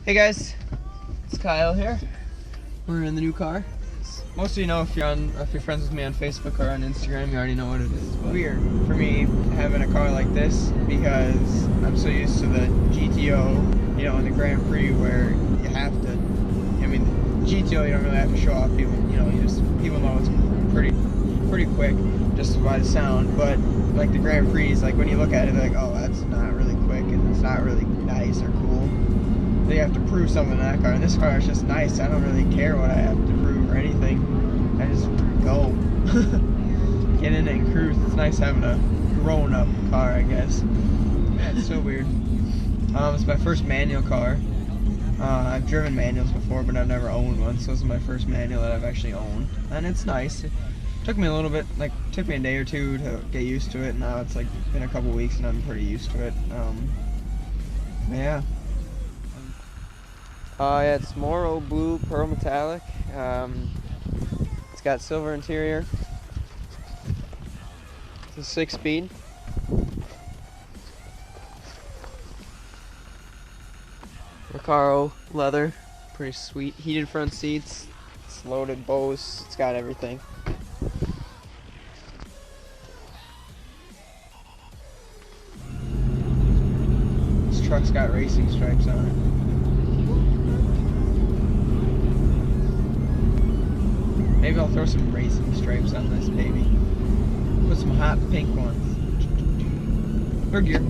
Hey guys, it's Kyle here. We're in the new car. Most of you know if you're friends with me on Facebook or on Instagram, you already know what it is. But weird for me having a car like this because I'm so used to the GTO, you know, and the Grand Prix where you have to. I mean, GTO you don't really have to show off people. You know, people know it's pretty quick just by the sound. But like the Grand Prix, like when you look at it, they're like, oh, that's not really quick and it's not really nice or cool. They have to prove something in that car, and this car is just nice. I don't really care what I have to prove or anything. I just go. Get in it and cruise. It's nice having a grown-up car, I guess. Yeah, it's so weird. It's my first manual car. I've driven manuals before, but I've never owned one, so this is my first manual that I've actually owned. And it's nice. It took me a little bit, took me a day or two to get used to it. Now it's been a couple weeks and I'm pretty used to it. Yeah. Yeah, it's Moro Blue Pearl Metallic. It's got silver interior. It's a 6-speed. Recaro leather, pretty sweet. Heated front seats. It's loaded Bose. It's got everything. This truck's got racing stripes on it. Maybe I'll throw some racing stripes on this baby. Put some hot pink ones. Third gear.